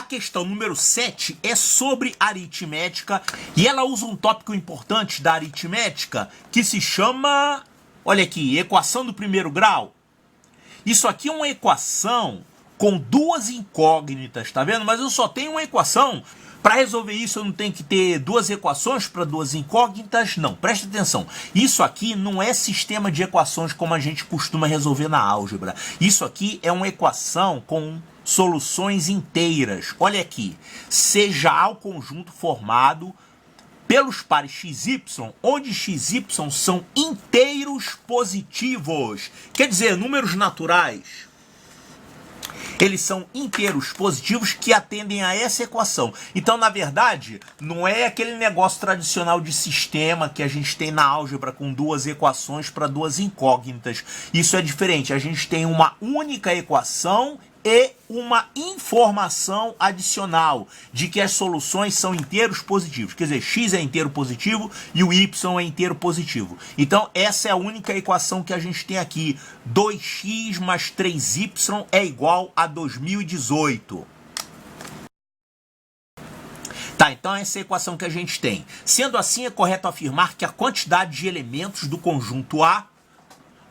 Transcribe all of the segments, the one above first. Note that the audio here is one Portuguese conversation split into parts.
questão número 7 é sobre aritmética e ela usa um tópico importante da aritmética que se chama, olha aqui, equação do primeiro grau. Isso aqui é uma equação com duas incógnitas, tá vendo? Mas eu só tenho uma equação. Para resolver isso eu não tenho que ter duas equações para duas incógnitas, não. Presta atenção, isso aqui não é sistema de equações como a gente costuma resolver na álgebra. Isso aqui é uma equação com soluções inteiras. Olha aqui, seja o conjunto formado pelos pares xy, onde xy são inteiros positivos, quer dizer, números naturais. Eles são inteiros positivos que atendem a essa equação. Então, na verdade, não é aquele negócio tradicional de sistema que a gente tem na álgebra com duas equações para duas incógnitas. Isso é diferente. A gente tem uma única equação e uma informação adicional de que as soluções são inteiros positivos. Quer dizer, x é inteiro positivo e o y é inteiro positivo. Então, essa é a única equação que a gente tem aqui. 2x mais 3y é igual a 2018. Tá, então essa é a equação que a gente tem. Sendo assim, é correto afirmar que a quantidade de elementos do conjunto A,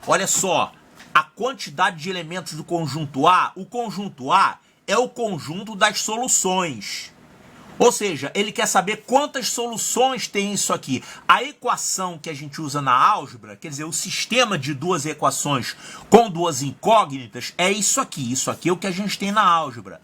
olha só, a quantidade de elementos do conjunto A, o conjunto A é o conjunto das soluções. Ou seja, ele quer saber quantas soluções tem isso aqui. A equação que a gente usa na álgebra, quer dizer, o sistema de duas equações com duas incógnitas, é isso aqui. Isso aqui é o que a gente tem na álgebra.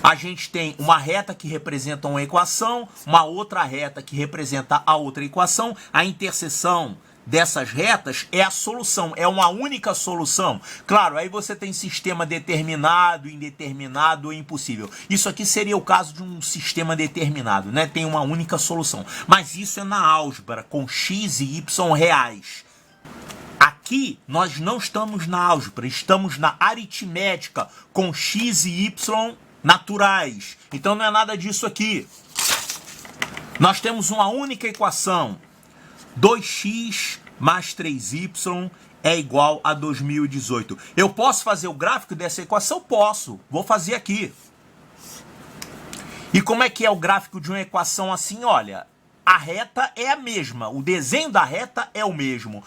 A gente tem uma reta que representa uma equação, uma outra reta que representa a outra equação, a interseção dessas retas é a solução, é uma única solução. Claro, aí você tem sistema determinado, indeterminado e impossível. Isso aqui seria o caso de um sistema determinado, né? Tem uma única solução. Mas isso é na álgebra, com x e y reais. Aqui nós não estamos na álgebra, estamos na aritmética, com x e y naturais. Então não é nada disso aqui. Nós temos uma única equação. 2x mais 3y é igual a 2018. Eu posso fazer o gráfico dessa equação? Posso. Vou fazer aqui. E como é que é o gráfico de uma equação assim? Olha, a reta é a mesma. O desenho da reta é o mesmo.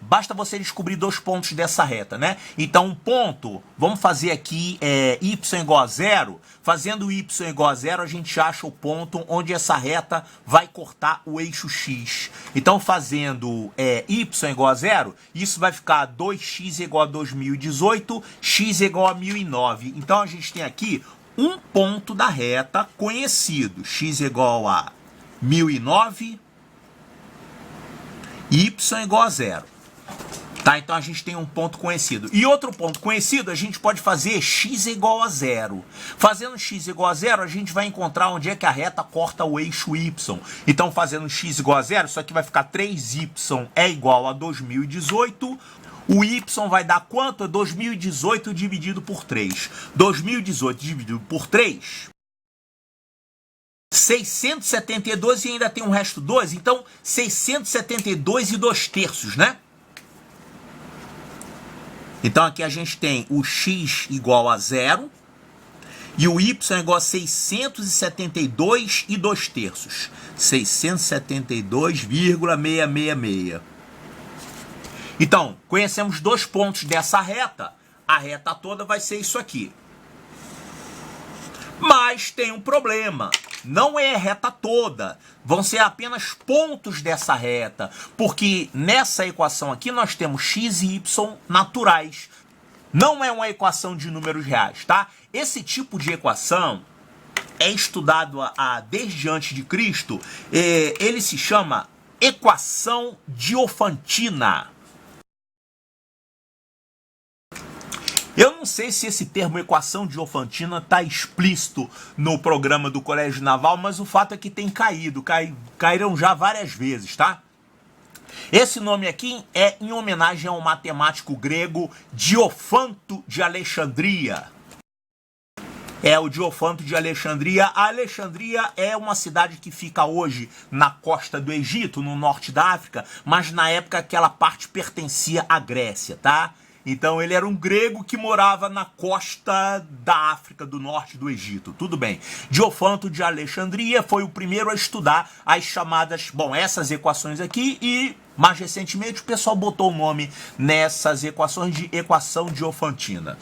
Basta você descobrir dois pontos dessa reta, né? Então, um ponto, vamos fazer aqui y igual a zero. Fazendo y igual a zero, a gente acha o ponto onde essa reta vai cortar o eixo x. Então, fazendo y igual a zero, isso vai ficar 2x igual a 2018, x igual a 1009. Então, a gente tem aqui um ponto da reta conhecido. X igual a 1009 e y igual a zero. Tá, então a gente tem um ponto conhecido. E outro ponto conhecido, a gente pode fazer x igual a zero. Fazendo x igual a zero, a gente vai encontrar onde é que a reta corta o eixo y. Então, fazendo x igual a zero, isso aqui vai ficar 3y é igual a 2018. O y vai dar quanto? 2018 dividido por 3. 2018 dividido por 3... 672 e ainda tem um resto 2, então 672 e 2/3, né? Então aqui a gente tem o x igual a 0 e o y igual a 672 e 2/3. 672,666. Então, conhecemos dois pontos dessa reta. A reta toda vai ser isso aqui. Mas tem um problema. Não é a reta toda, vão ser apenas pontos dessa reta, porque nessa equação aqui nós temos x e y naturais. Não é uma equação de números reais, tá? Esse tipo de equação é estudado desde antes de Cristo. Ele se chama equação diofantina. Eu não sei se esse termo equação diofantina está explícito no programa do Colégio Naval, mas o fato é que tem caído, caíram já várias vezes, tá? Esse nome aqui é em homenagem ao matemático grego Diofanto de Alexandria. É o Diofanto de Alexandria. A Alexandria é uma cidade que fica hoje na costa do Egito, no norte da África, mas na época aquela parte pertencia à Grécia, tá? Então ele era um grego que morava na costa da África do Norte do Egito. Tudo bem. Diofanto de Alexandria foi o primeiro a estudar as chamadas, bom, essas equações aqui, e mais recentemente o pessoal botou o nome nessas equações de equação diofantina.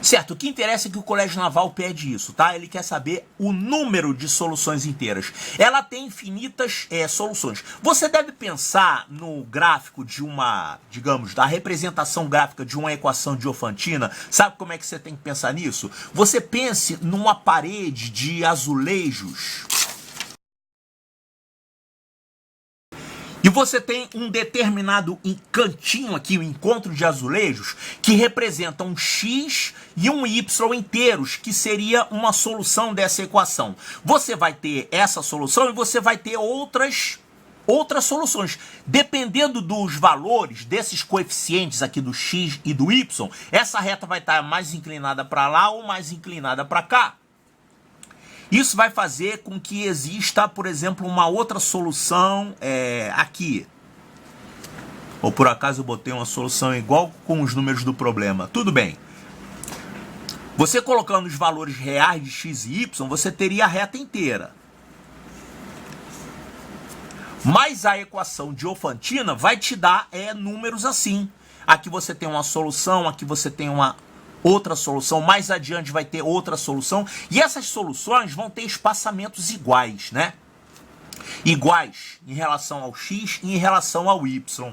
Certo, o que interessa é que o Colégio Naval pede isso, tá? Ele quer saber o número de soluções inteiras. Ela tem infinitas soluções. Você deve pensar no gráfico de uma, digamos, da representação gráfica de uma equação diofantina. Sabe como é que você tem que pensar nisso? Você pense numa parede de azulejos. E você tem um determinado cantinho aqui, um encontro de azulejos, que representa um x e um y inteiros, que seria uma solução dessa equação. Você vai ter essa solução e você vai ter outras soluções. Dependendo dos valores desses coeficientes aqui do x e do y, essa reta vai estar mais inclinada para lá ou mais inclinada para cá. Isso vai fazer com que exista, por exemplo, uma outra solução aqui. Ou por acaso eu botei uma solução igual com os números do problema. Tudo bem. Você colocando os valores reais de x e y, você teria a reta inteira. Mas a equação diofantina vai te dar números assim. Aqui você tem uma solução, aqui você tem uma outra solução, mais adiante vai ter outra solução, e essas soluções vão ter espaçamentos iguais, né? Iguais em relação ao x e em relação ao y.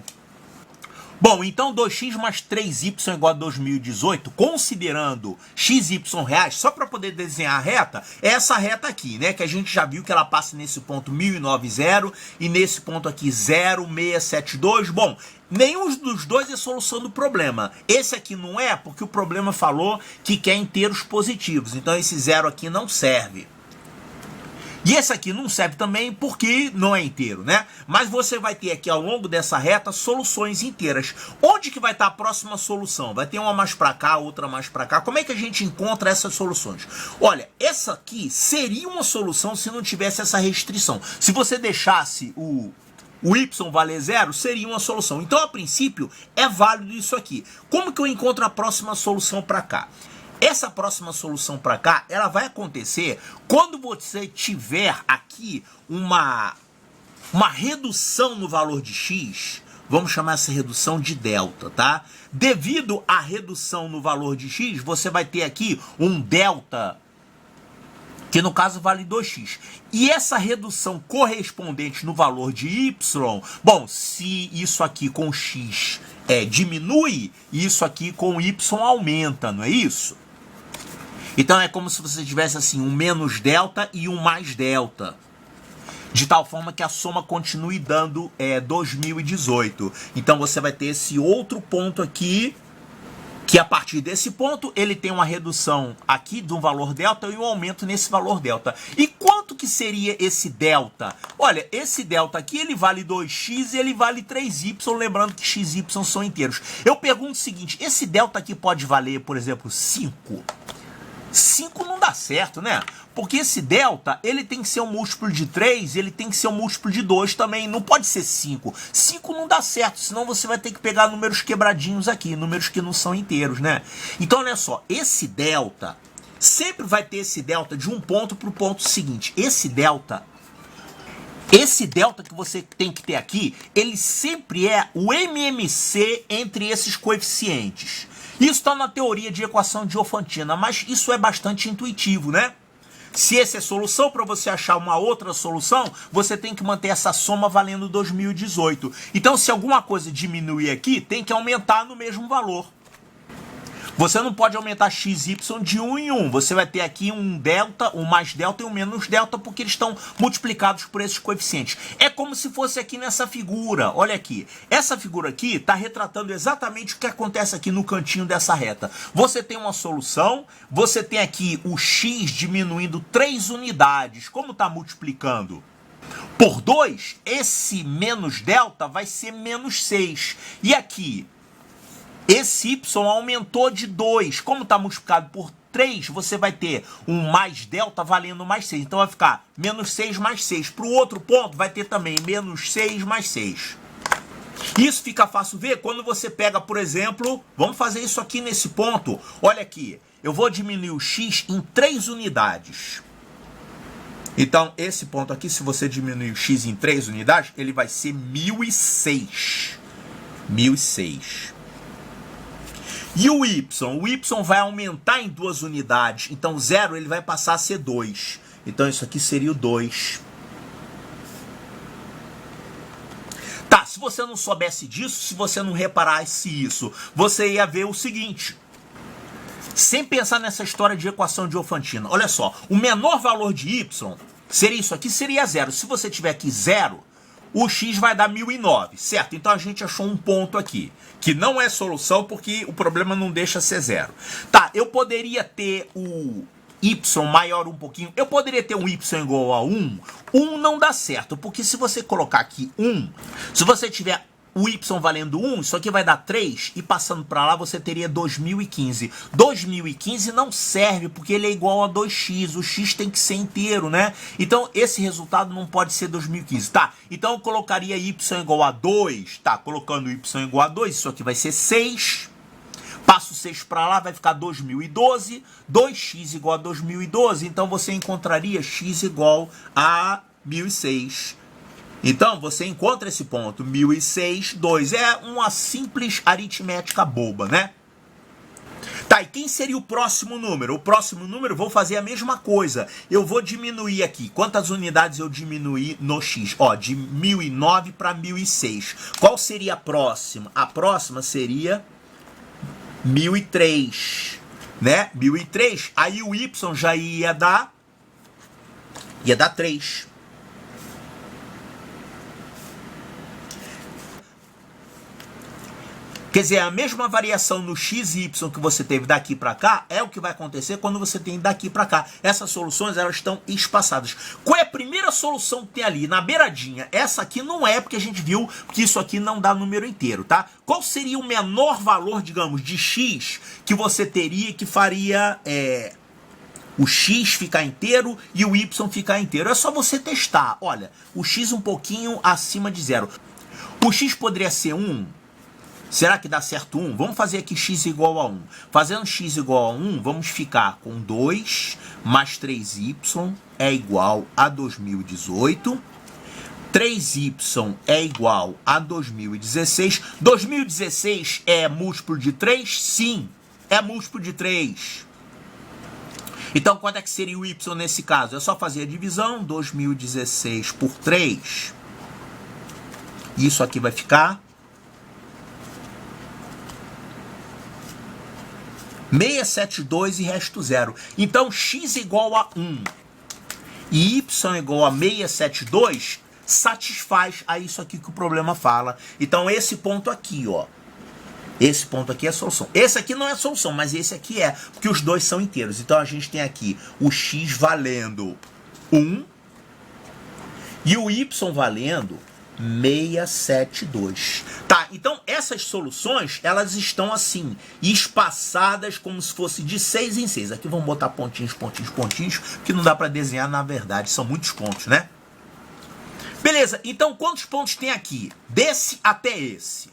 Bom, então 2x mais 3y igual a 2018, considerando x e y reais, só para poder desenhar a reta, é essa reta aqui, né? Que a gente já viu que ela passa nesse ponto 1090 e nesse ponto aqui 0672. Bom, nenhum dos dois é solução do problema. Esse aqui não é, porque o problema falou que quer inteiros positivos. Então esse zero aqui não serve. E esse aqui não serve também porque não é inteiro, né? Mas você vai ter aqui ao longo dessa reta soluções inteiras. Onde que vai estar a próxima solução? Vai ter uma mais para cá, outra mais para cá. Como é que a gente encontra essas soluções? Olha, essa aqui seria uma solução se não tivesse essa restrição. Se você deixasse o y valer zero, seria uma solução. Então, a princípio, é válido isso aqui. Como que eu encontro a próxima solução para cá? Essa próxima solução para cá, ela vai acontecer quando você tiver aqui uma redução no valor de x. Vamos chamar essa redução de delta, tá? Devido à redução no valor de x, você vai ter aqui um delta, que no caso vale 2x. E essa redução correspondente no valor de y, bom, se isso aqui com x diminui, isso aqui com y aumenta, não é isso? Então é como se você tivesse assim um menos delta e um mais delta. De tal forma que a soma continue dando 2018. Então você vai ter esse outro ponto aqui, que a partir desse ponto ele tem uma redução aqui de um valor delta e um aumento nesse valor delta. E quanto que seria esse delta? Olha, esse delta aqui ele vale 2x e ele vale 3y, lembrando que x e y são inteiros. Eu pergunto o seguinte, esse delta aqui pode valer, por exemplo, 5? 5 não dá certo, né? Porque esse delta, ele tem que ser um múltiplo de 3, ele tem que ser um múltiplo de 2 também, não pode ser 5. 5 não dá certo, senão você vai ter que pegar números quebradinhos aqui, números que não são inteiros, né? Então, olha só, esse delta, sempre vai ter esse delta de um ponto para o ponto seguinte. Esse delta que você tem que ter aqui, ele sempre é o MMC entre esses coeficientes. Isso está na teoria de equação diofantina, mas isso é bastante intuitivo, né? Se essa é solução, para você achar uma outra solução, você tem que manter essa soma valendo 2018. Então, se alguma coisa diminuir aqui, tem que aumentar no mesmo valor. Você não pode aumentar x, y de 1 em 1. Você vai ter aqui um delta, um mais delta e um menos delta, porque eles estão multiplicados por esses coeficientes. É como se fosse aqui nessa figura. Olha aqui. Essa figura aqui está retratando exatamente o que acontece aqui no cantinho dessa reta. Você tem uma solução, você tem aqui o x diminuindo 3 unidades. Como está multiplicando? Por 2, esse menos delta vai ser menos 6. E aqui, esse y aumentou de 2. Como está multiplicado por 3, você vai ter um mais delta valendo mais 6. Então vai ficar menos 6 mais 6. Para o outro ponto vai ter também menos 6 mais 6. Isso fica fácil ver quando você pega, por exemplo, vamos fazer isso aqui nesse ponto. Olha aqui, eu vou diminuir o x em 3 unidades. Então, esse ponto aqui, se você diminuir o x em 3 unidades, ele vai ser 1006. 1006. E o y vai aumentar em 2 unidades. Então, 0 ele vai passar a ser 2. Então, isso aqui seria o 2. Tá, se você não soubesse disso, se você não reparasse isso, você ia ver o seguinte. Sem pensar nessa história de equação diofantina. Olha só, o menor valor de y seria isso aqui, seria 0. Se você tiver aqui 0, o x vai dar 1009, certo? Então a gente achou um ponto aqui, que não é solução porque o problema não deixa ser 0. Tá, eu poderia ter o y maior um pouquinho, eu poderia ter um y igual a 1. 1 não dá certo, porque se você colocar aqui 1, se você tiver o y valendo 1, isso aqui vai dar 3, e passando para lá você teria 2015. 2015 não serve, porque ele é igual a 2x, o x tem que ser inteiro, né? Então esse resultado não pode ser 2015. Tá, então eu colocaria y igual a 2, tá, colocando y igual a 2, isso aqui vai ser 6. Passo 6 para lá, vai ficar 2012, 2x igual a 2012, então você encontraria x igual a 1006. Então, você encontra esse ponto, 1006, 2. É uma simples aritmética boba, né? Tá, e quem seria o próximo número? O próximo número, vou fazer a mesma coisa. Eu vou diminuir aqui. Quantas unidades eu diminuí no x? Ó, de 1009 para 1006. Qual seria a próxima? A próxima seria 1003, né? 1003. Aí o y já ia dar 3. Quer dizer, a mesma variação no x e y que você teve daqui para cá é o que vai acontecer quando você tem daqui para cá. Essas soluções, elas estão espaçadas. Qual é a primeira solução que tem ali? Na beiradinha. Essa aqui não é, porque a gente viu que isso aqui não dá número inteiro, tá? Qual seria o menor valor, digamos, de x que você teria que faria o x ficar inteiro e o y ficar inteiro? É só você testar. Olha, o x um pouquinho acima de 0. O x poderia ser 1. Será que dá certo 1? Vamos fazer aqui x igual a 1. Fazendo x igual a 1, vamos ficar com 2 mais 3y é igual a 2018. 3y é igual a 2016. 2016 é múltiplo de 3? Sim, é múltiplo de 3. Então, quanto é que seria o y nesse caso? É só fazer a divisão, 2016 por 3. Isso aqui vai ficar 672 e resto 0. Então, x igual a 1 e y igual a 672 satisfaz a isso aqui que o problema fala. Então, esse ponto aqui, ó. Esse ponto aqui é a solução. Esse aqui não é a solução, mas esse aqui é, porque os dois são inteiros. Então, a gente tem aqui o x valendo 1 e o y valendo 672. Tá, então essas soluções, elas estão assim, espaçadas como se fosse de 6 em 6. Aqui vamos botar pontinhos, pontinhos, pontinhos, que não dá para desenhar na verdade, são muitos pontos, né? Beleza, então quantos pontos tem aqui? Desse até esse.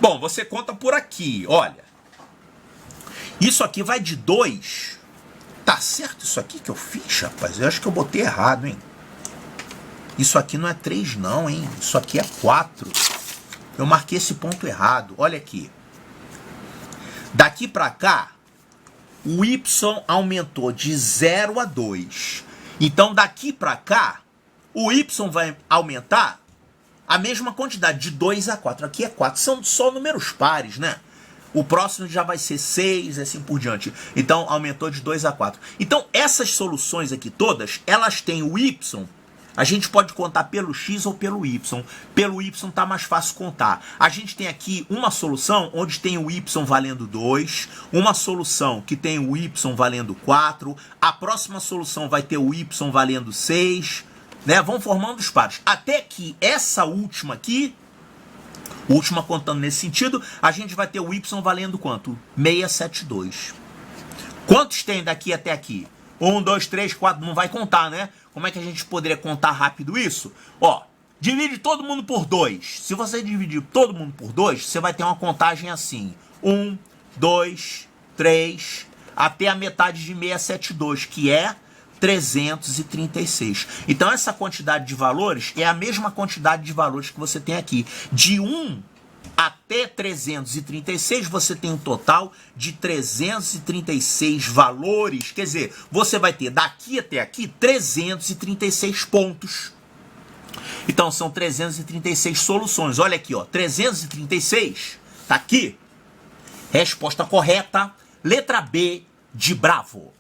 Bom, você conta por aqui, olha. Isso aqui vai de 2. Tá certo isso aqui que eu fiz, rapaz? Eu acho que eu botei errado, hein? Isso aqui não é 3 não, hein? Isso aqui é 4. Eu marquei esse ponto errado. Olha aqui. Daqui para cá, o y aumentou de 0 a 2. Então, daqui para cá, o y vai aumentar a mesma quantidade, de 2 a 4. Aqui é 4. São só números pares, né? O próximo já vai ser 6, assim por diante. Então, aumentou de 2 a 4. Então, essas soluções aqui todas, elas têm o y. A gente pode contar pelo x ou pelo y. Pelo y tá mais fácil contar. A gente tem aqui uma solução onde tem o y valendo 2, uma solução que tem o y valendo 4, a próxima solução vai ter o y valendo 6, né? Vão formando os pares. Até que essa última aqui, última contando nesse sentido, a gente vai ter o y valendo quanto? 672. Quantos tem daqui até aqui? 1, 2, 3, 4, não vai contar, né? Como é que a gente poderia contar rápido isso? Ó, Divide todo mundo por 2. Se você dividir todo mundo por 2, você vai ter uma contagem assim. 1, 2, 3, até a metade de 672, que é 336. Então essa quantidade de valores é a mesma quantidade de valores que você tem aqui. De 1 até 336, você tem um total de 336 valores. Quer dizer, você vai ter daqui até aqui 336 pontos. Então são 336 soluções. Olha aqui, ó, 336, tá aqui. Resposta correta, letra B de Bravo.